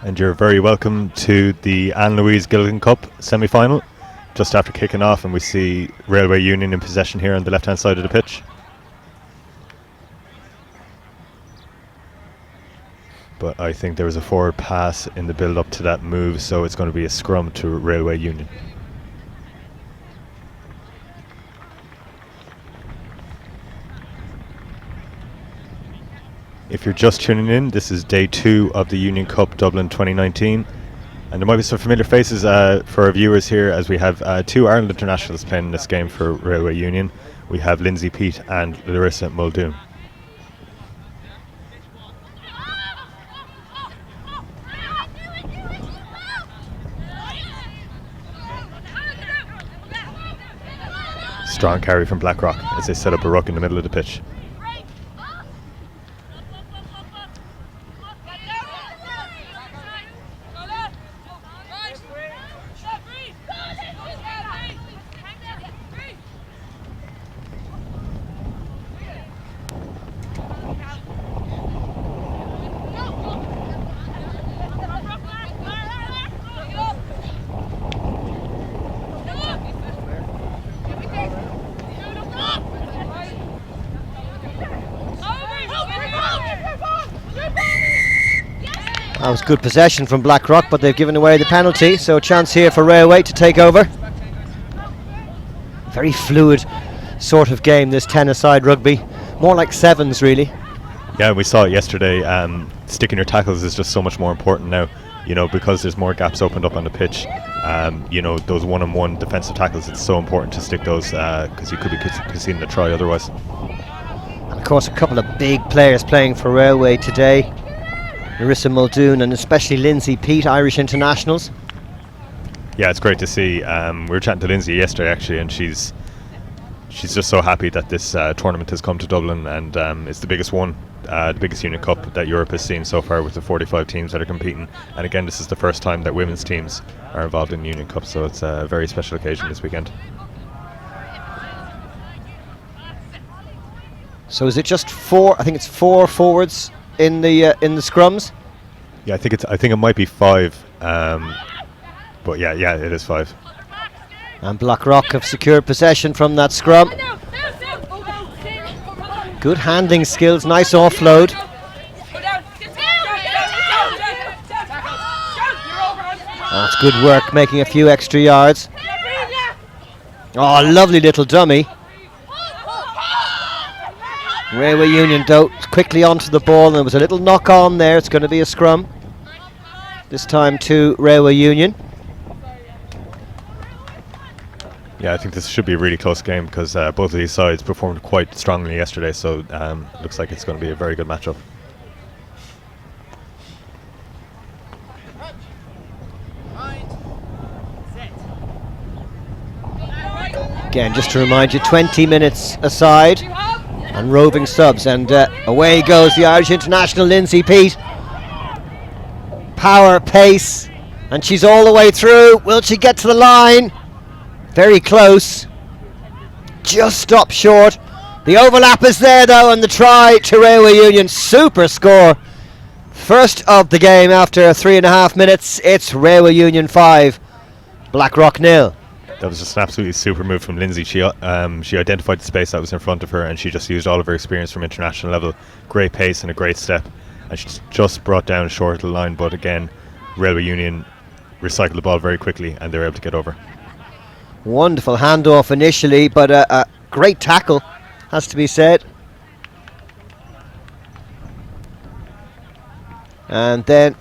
And you're very welcome to the Anne Louise Gilligan Cup semi-final. Just after kicking off, and we see Railway Union in possession here on the left-hand side of the pitch. But I think there was a forward pass in the build-up to that move, so it's going to be a scrum to Railway Union. If you're just tuning in, this is day 2 of the Union Cup Dublin 2019. And there might be some familiar faces for our viewers here, as we have 2 Ireland internationals playing in this game for Railway Union. We have Lindsay Peat and Larissa Muldoon. Strong carry from Blackrock as they set up a ruck in the middle of the pitch. That was good possession from Blackrock, but they've given away the penalty, so a chance here for Railway to take over. Very fluid sort of game, this 10-a-side rugby. More like sevens, really. Yeah, we saw it yesterday. Sticking your tackles is just so much more important now, you know, because there's more gaps opened up on the pitch. You know, those one-on-one defensive tackles, it's so important to stick those because you could be conceding a try otherwise. And of course, a couple of big players playing for Railway today. Larissa Muldoon and especially Lindsay Peat, Irish internationals. Yeah, it's great to see. We were chatting to Lindsay yesterday actually, and she's just so happy that this tournament has come to Dublin, and it's the biggest one, the biggest Union Cup that Europe has seen so far, with the 45 teams that are competing. And again, this is the first time that women's teams are involved in the Union Cup, so it's a very special occasion this weekend. So is it just 4? I think it's 4 forwards in the scrums. Yeah, I think it might be 5. But yeah, it is 5. And Blackrock have secured possession from that scrum. Good handling skills, nice offload. That's good work, making a few extra yards. Oh, lovely little dummy. Railway Union though quickly onto the ball, and there was a little knock on there. It's going to be a scrum. This time to Railway Union. Yeah, I think this should be a really close game because both of these sides performed quite strongly yesterday, so looks like it's going to be a very good matchup. Again, just to remind you, 20 minutes aside and roving subs, and away goes the Irish international Lindsay Peat. Power, pace, and she's all the way through. Will she get to the line? Very close. Just stopped short. The overlap is there though, and the try to Railway Union. Super score. First of the game after 3.5 minutes. It's Railway Union 5, Blackrock 0. That was just an absolutely super move from Lindsay. She identified the space that was in front of her, and she just used all of her experience from international level. Great pace and a great step, and she just brought down short of the line. But again, Railway Union recycled the ball very quickly, and they were able to get over. Wonderful handoff initially, but a great tackle, has to be said. And then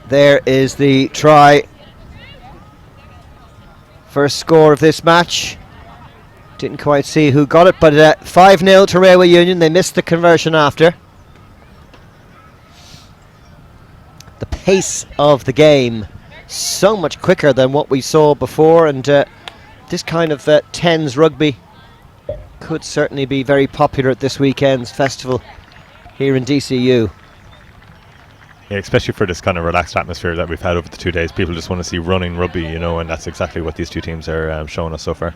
there is the try. First score of this match. Didn't quite see who got it, but 5-0 to Railway Union. They missed the conversion after. The pace of the game so much quicker than what we saw before, and this kind of tens rugby could certainly be very popular at this weekend's festival here in DCU. Yeah, especially for this kind of relaxed atmosphere that we've had over the 2 days. People just want to see running rugby, and that's exactly what these two teams are showing us so far.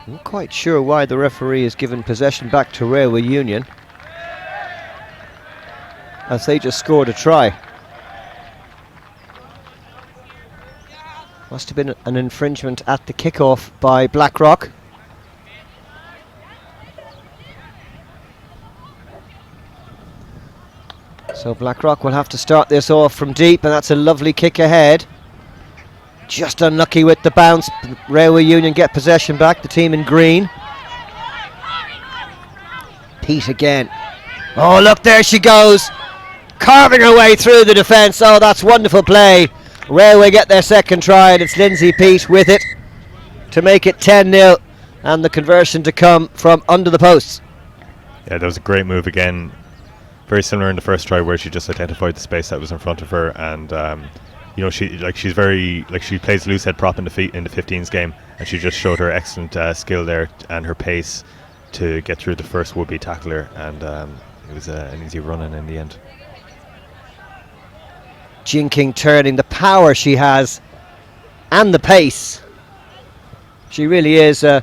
Not quite sure why the referee has given possession back to Railway Union, as they just scored a try. Must have been an infringement at the kickoff by Blackrock. So Blackrock will have to start this off from deep, and that's a lovely kick ahead. Just unlucky with the bounce. Railway Union get possession back, the team in green. Peat again. Oh, look, there she goes. Carving her way through the defence. Oh, that's wonderful play. Railway get their second try, and it's Lindsay Peat with it to make it 10-0, and the conversion to come from under the posts. Yeah, that was a great move again. Very similar in the first try, where she just identified the space that was in front of her, and she plays loose head prop in the 15s game, and she just showed her excellent skill there and her pace to get through the first would-be tackler, and it was an easy run-in in the end. Jinking, turning, the power she has and the pace. She really is a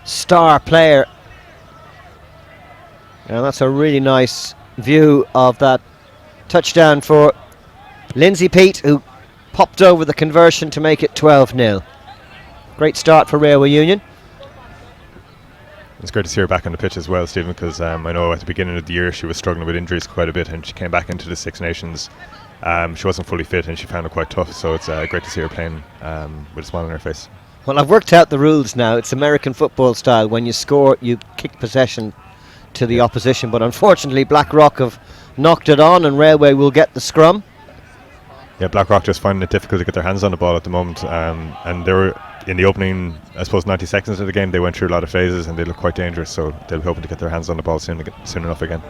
star player. And that's a really nice view of that touchdown for Lindsay Peat, who popped over the conversion to make it 12-0. Great start for Railway Union. It's great to see her back on the pitch as well, Stephen, because I know at the beginning of the year she was struggling with injuries quite a bit, and she came back into the Six Nations. She wasn't fully fit, and she found it quite tough, so it's great to see her playing with a smile on her face. Well, I've worked out the rules now. It's American football style. When you score, you kick possession to the opposition, but unfortunately Blackrock have knocked it on, and Railway will get the scrum. Yeah, Blackrock just finding it difficult to get their hands on the ball at the moment, and they were in the opening, I suppose, 90 seconds of the game. They went through a lot of phases, and they look quite dangerous, so they'll be hoping to get their hands on the ball soon enough again.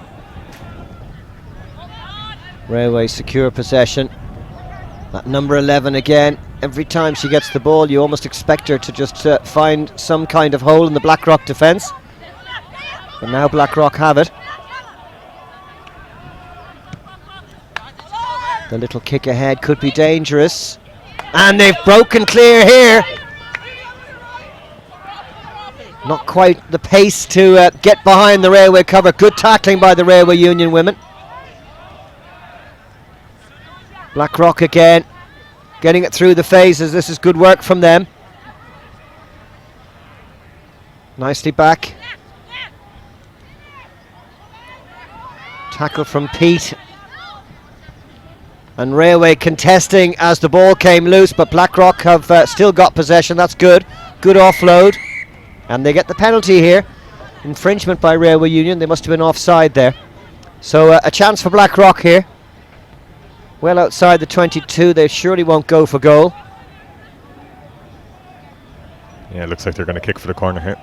Railway secure possession. That number 11 again. Every time she gets the ball, you almost expect her to just find some kind of hole in the Blackrock defence. But now Blackrock have it. The little kick ahead could be dangerous. And they've broken clear here. Not quite the pace to get behind the Railway cover. Good tackling by the Railway Union women. Blackrock again, getting it through the phases. This is good work from them. Nicely back. Tackle from Pete. And Railway contesting as the ball came loose, but Blackrock have still got possession. That's good. Good offload. And they get the penalty here. Infringement by Railway Union. They must have been offside there. So a chance for Blackrock here. Well outside the 22. They surely won't go for goal. Yeah, it looks like they're going to kick for the corner here.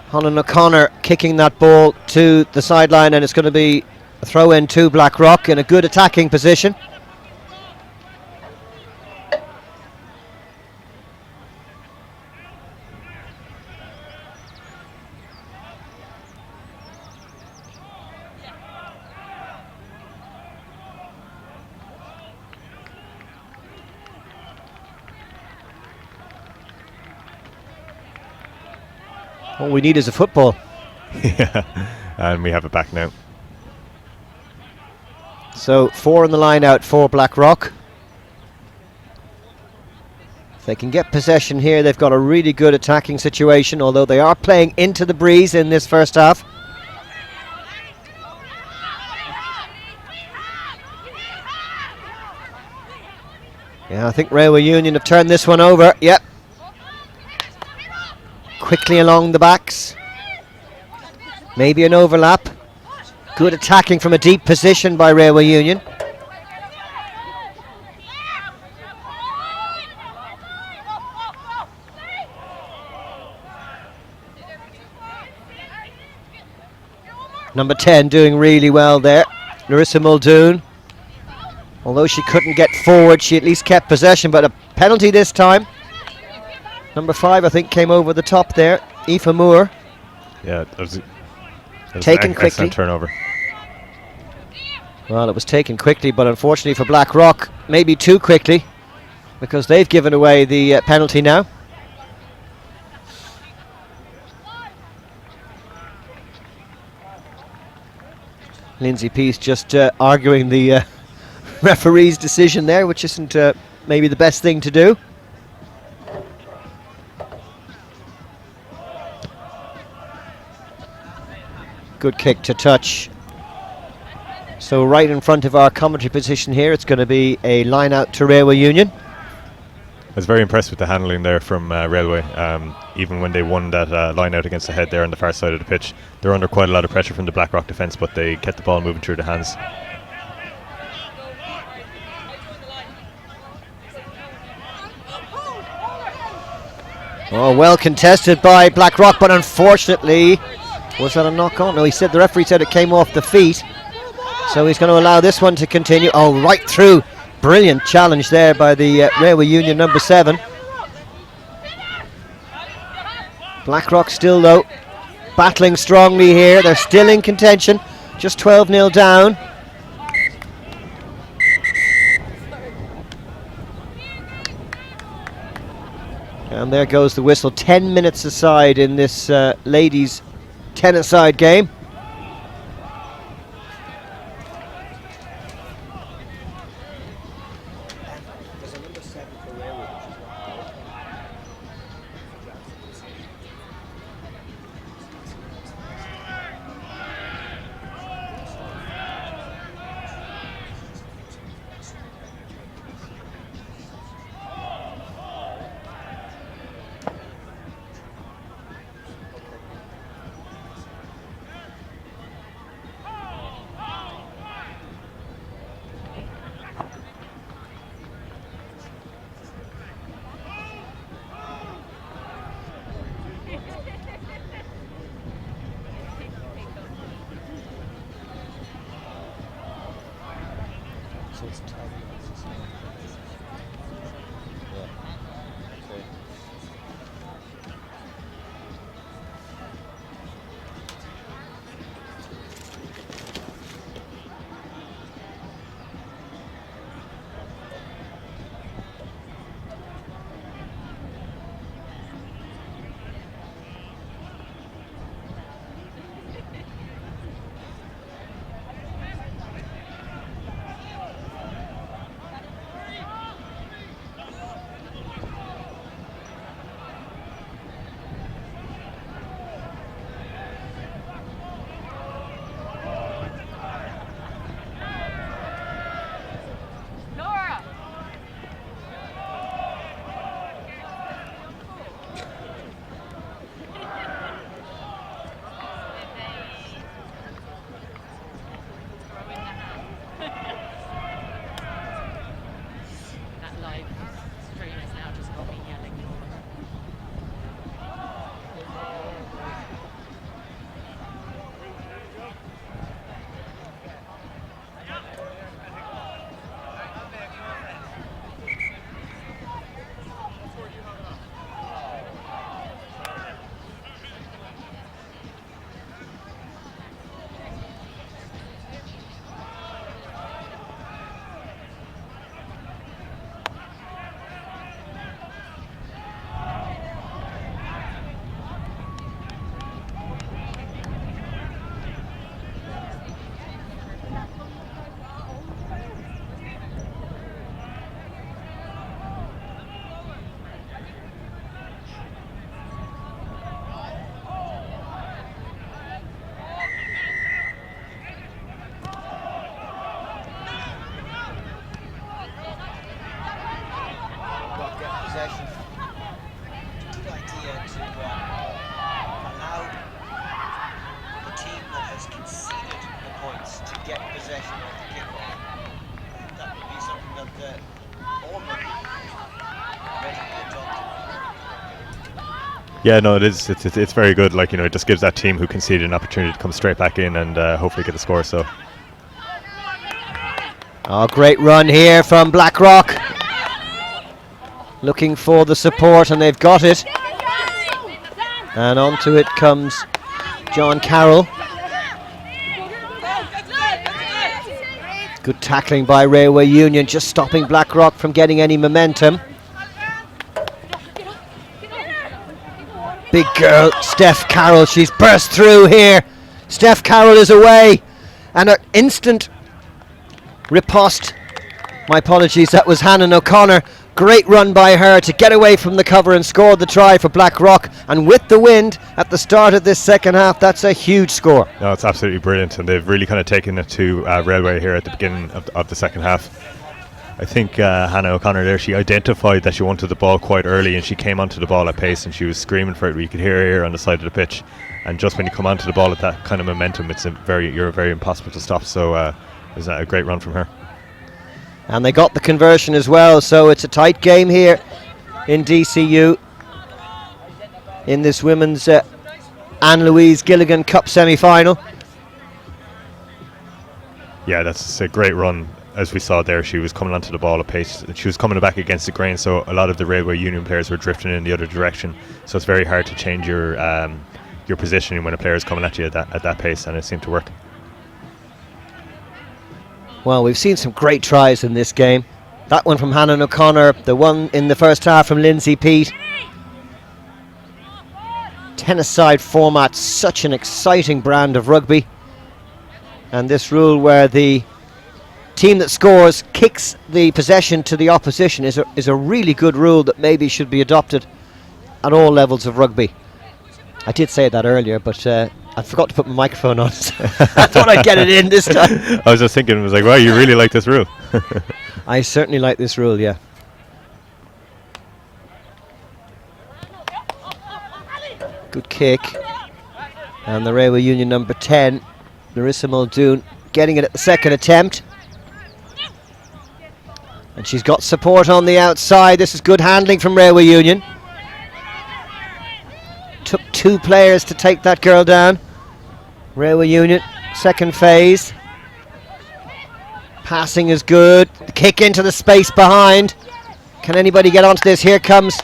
Honnan O'Connor kicking that ball to the sideline, and it's going to be a throw in to Blackrock in a good attacking position. All we need is a football. Yeah, and we have it back now. So 4 in the line out for Blackrock. If they can get possession here, they've got a really good attacking situation, although they are playing into the breeze in this first half. Yeah, I think Railway Union have turned this one over. Yep. Quickly along the backs. Maybe an overlap. Good attacking from a deep position by Railway Union. Number 10 doing really well there. Larissa Muldoon. Although she couldn't get forward, she at least kept possession, but a penalty this time. Number 5, I think, came over the top there. Aoife Moore. Yeah, it was taken an quickly. excellent turnover. Well, it was taken quickly, but unfortunately for Blackrock, maybe too quickly, because they've given away the penalty now. Lindsay Peace just arguing the referee's decision there, which isn't maybe the best thing to do. Good kick to touch. So right in front of our commentary position here, it's going to be a line out to Railway Union. I was very impressed with the handling there from Railway. Even when they won that line out against the head there on the far side of the pitch, they're under quite a lot of pressure from the Blackrock defence, but they kept the ball moving through the hands. Oh, well contested by Blackrock, but unfortunately, was that a knock on? No, the referee said it came off the feet. So he's going to allow this one to continue. Oh, right through. Brilliant challenge there by the Railway Union number 7. Blackrock still, though, battling strongly here. They're still in contention. Just 12-0 down. And there goes the whistle. 10 minutes aside in this ladies' 10-a-side game. Yeah, no, it is. It's very good. Like, it just gives that team who conceded an opportunity to come straight back in and hopefully get a score. So. Oh, great run here from Blackrock. Looking for the support, and they've got it. And onto it comes John Carroll. Good tackling by Railway Union, just stopping Blackrock from getting any momentum. Big girl, Steph Carroll, she's burst through here. Steph Carroll is away, and an instant riposte. My apologies, that was Hannah O'Connor. Great run by her to get away from the cover and score the try for Blackrock. And with the wind at the start of this second half, that's a huge score. No, it's absolutely brilliant, and they've really kind of taken it to Railway here at the beginning of the second half. I think Hannah O'Connor there, she identified that she wanted the ball quite early, and she came onto the ball at pace, and she was screaming for it. You could hear her here on the side of the pitch, and just when you come onto the ball at that kind of momentum, you're very impossible to stop. So it was a great run from her. And they got the conversion as well, so it's a tight game here in DCU in this women's Anne-Louise Gilligan Cup semi-final. Yeah, that's a great run. As we saw there, she was coming onto the ball at pace. She was coming back against the grain, so a lot of the Railway Union players were drifting in the other direction. So it's very hard to change your positioning when a player is coming at you at that pace, and it seemed to work. Well, we've seen some great tries in this game. That one from Hannah O'Connor, the one in the first half from Lindsay Peat. Tennis-side format, such an exciting brand of rugby. And this rule where the team that scores kicks the possession to the opposition is a really good rule that maybe should be adopted at all levels of rugby. I did say that earlier, but I forgot to put my microphone on, so I thought I'd get it in this time. I was just thinking, I was like, wow, you really like this rule. I certainly like this rule, yeah. Good kick. And the Railway Union number 10, Larissa Muldoon, getting it at the second attempt. And she's got support on the outside. This is good handling from Railway Union. Took two players to take that girl down. Railway Union, second phase. Passing is good. The kick into the space behind. Can anybody get onto this? Here comes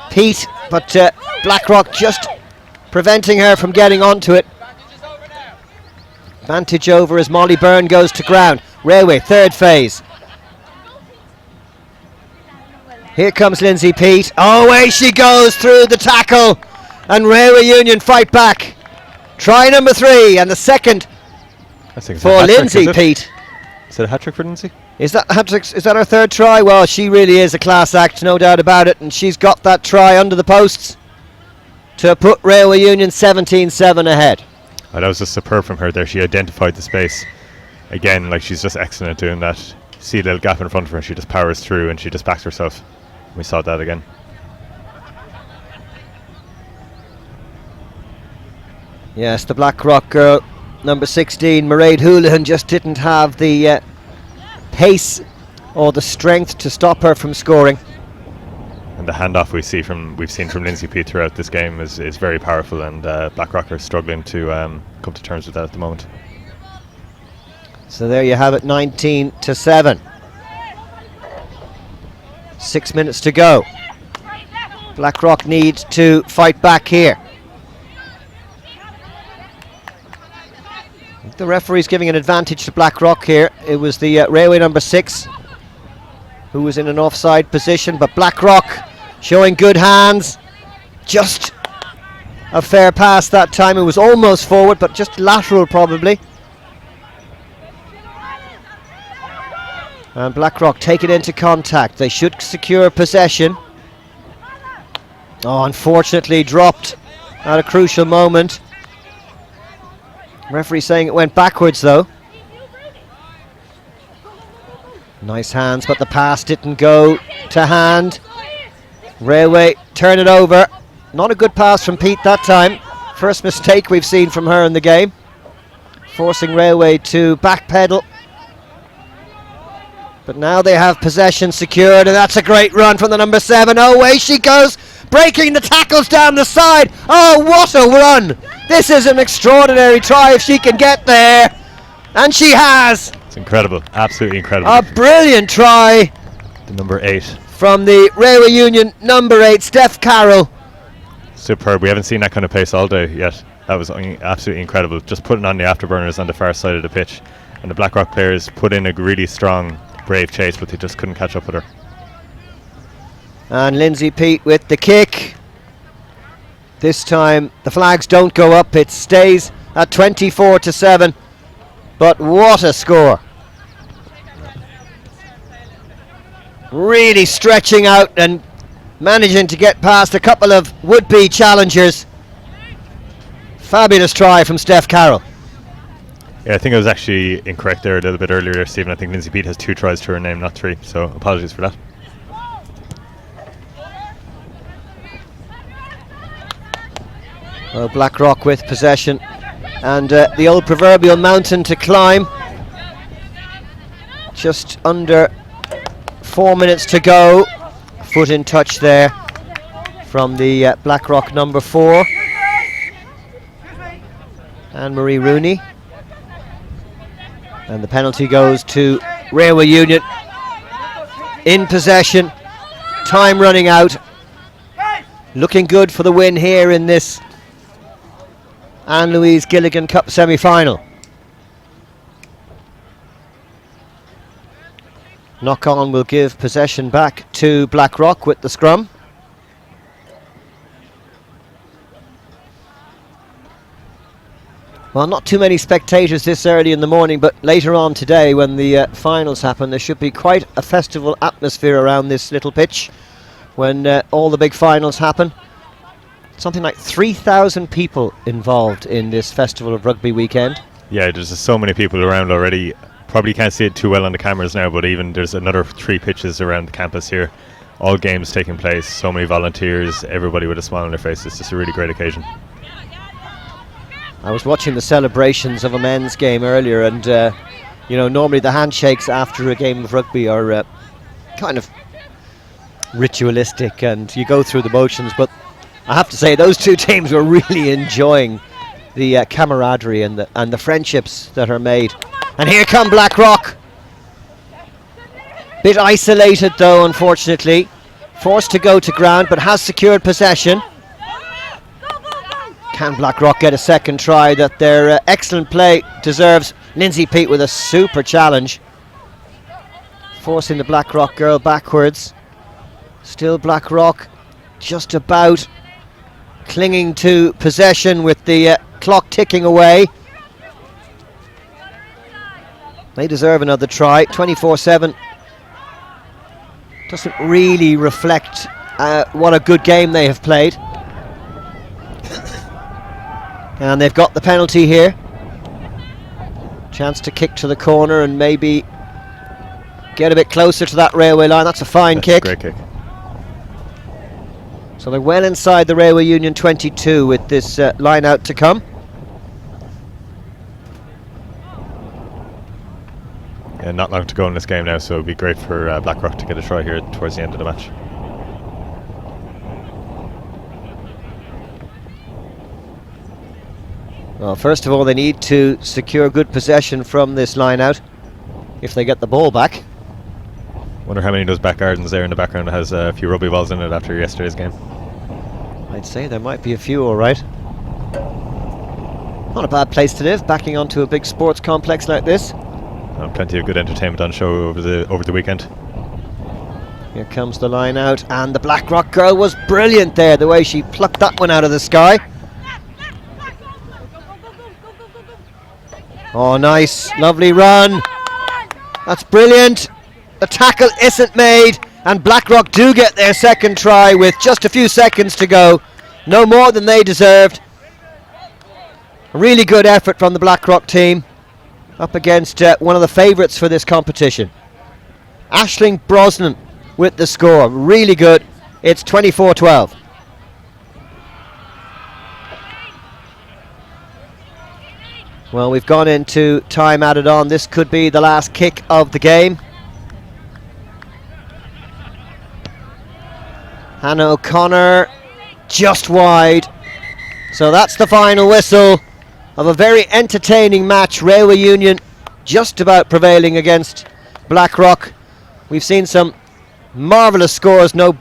Pete, but Blackrock just preventing her from getting onto it. Vantage over as Molly Byrne goes to ground. Railway, third phase. Here comes Lindsay Peat. Oh, away she goes through the tackle. And Railway Union fight back. Try number 3, and the second for Lindsay Peat. Is it a hat-trick for Lindsay? Is that her third try? Well, she really is a class act, no doubt about it. And she's got that try under the posts to put Railway Union 17-7 ahead. Oh, that was just superb from her there. She identified the space. Again, like, she's just excellent at doing that. See a little gap in front of her, she just powers through and she just backs herself. We saw that again. Yes, the Blackrock girl, number 16, Mairead Houlihan, just didn't have the pace or the strength to stop her from scoring. And the handoff we've seen from Lindsay Peat throughout this game is very powerful, and Blackrock are struggling to come to terms with that at the moment. So there you have it, 19-7. 6 minutes to go. Blackrock needs to fight back here. The referee's giving an advantage to Blackrock here. It was the Railway number 6 who was in an offside position, but Blackrock showing good hands. Just a fair pass that time. It was almost forward, but just lateral probably. And Blackrock take it into contact. They should secure possession. Oh, unfortunately dropped at a crucial moment. Referee saying it went backwards though. Nice hands, but the pass didn't go to hand. Railway turn it over. Not a good pass from Pete that time. First mistake we've seen from her in the game. Forcing Railway to backpedal. But now they have possession secured, and that's a great run from the number 7. Oh, away she goes. breaking the tackles down the side. Oh, what a run! This is an extraordinary try if she can get there. And she has. It's incredible, absolutely incredible. A brilliant try. The number 8. From the Railway Union number 8, Steph Carroll. Superb. We haven't seen that kind of pace all day yet. That was absolutely incredible. Just putting on the afterburners on the far side of the pitch. And the Blackrock players put in a really strong, brave chase, but they just couldn't catch up with her. And Lindsay Peat with the kick. This time the flags don't go up. It stays at 24-7. But what a score. Really stretching out and managing to get past a couple of would-be challengers. Fabulous try from Steph Carroll. Yeah, I think I was actually incorrect there a little bit earlier, Stephen. I think Lindsay Peat has 2 tries to her name, not 3. So apologies for that. Well, Blackrock with possession. And the old proverbial mountain to climb. Just under 4 minutes to go. Foot in touch there from the Blackrock number 4. Anne-Marie Rooney. And the penalty goes to Railway Union. In possession. Time running out. Looking good for the win here in this Anne-Louise Gilligan Cup semi-final. Knock on will give possession back to Blackrock with the scrum. Well, not too many spectators this early in the morning, but later on today when the finals happen, there should be quite a festival atmosphere around this little pitch when all the big finals happen. Something like 3,000 people involved in this Festival of Rugby weekend. Yeah, there's just so many people around already. Probably can't see it too well on the cameras now, but even there's another 3 pitches around the campus here. All games taking place, so many volunteers, everybody with a smile on their face. It's just a really great occasion. I was watching the celebrations of a men's game earlier, and you know, normally the handshakes after a game of rugby are kind of ritualistic and you go through the motions, but I have to say those 2 teams were really enjoying the camaraderie and the friendships that are made. And here come Blackrock. Bit isolated though, unfortunately. Forced to go to ground, but has secured possession. Can Blackrock get a second try that their excellent play deserves? Lindsay Peat with a super challenge. Forcing the Blackrock girl backwards. Still Blackrock just about clinging to possession with the clock ticking away. They deserve another try. 24-7 doesn't really reflect what a good game they have played. And they've got the penalty here. Chance to kick to the corner and maybe get a bit closer to that railway line. That's a fine kick. Great kick. So they're well inside the Railway Union 22 with this line out to come. Yeah, not long to go in this game now, so it'd be great for Blackrock to get a try here towards the end of the match. Well, first of all, they need to secure good possession from this line out if they get the ball back. Wonder how many of those back gardens there in the background has a few rugby balls in it after yesterday's game. I'd say there might be a few, all right. Not a bad place to live, backing onto a big sports complex like this. Plenty of good entertainment on show over the weekend. Here comes the line out, and the Blackrock girl was brilliant there, the way she plucked that one out of the sky. Oh, nice, lovely run. That's brilliant. The tackle isn't made, and Blackrock do get their second try with just a few seconds to go. No more than they deserved. A really good effort from the Blackrock team up against one of the favourites for this competition. Aisling Brosnan with the score. Really good. It's 24-12. Well, we've gone into time added on. This could be the last kick of the game. Hannah O'Connor just wide. So that's the final whistle of a very entertaining match. Railway Union just about prevailing against Blackrock. We've seen some marvellous scores, no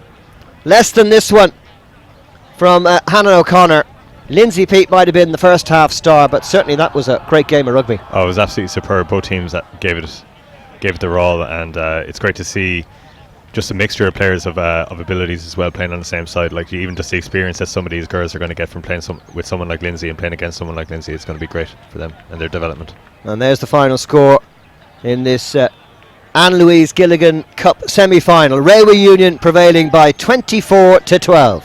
less than this one from Hannah O'Connor. Lindsay Peat might have been the first half star, but certainly that was a great game of rugby. Oh, it was absolutely superb. Both teams that gave it their all, and it's great to see just a mixture of players of abilities as well playing on the same side. Like even just the experience that some of these girls are going to get from playing with someone like Lindsay and playing against someone like Lindsay, it's going to be great for them and their development. And there's the final score in this Anne Louise Gilligan Cup semi-final. Railway Union prevailing by 24-12.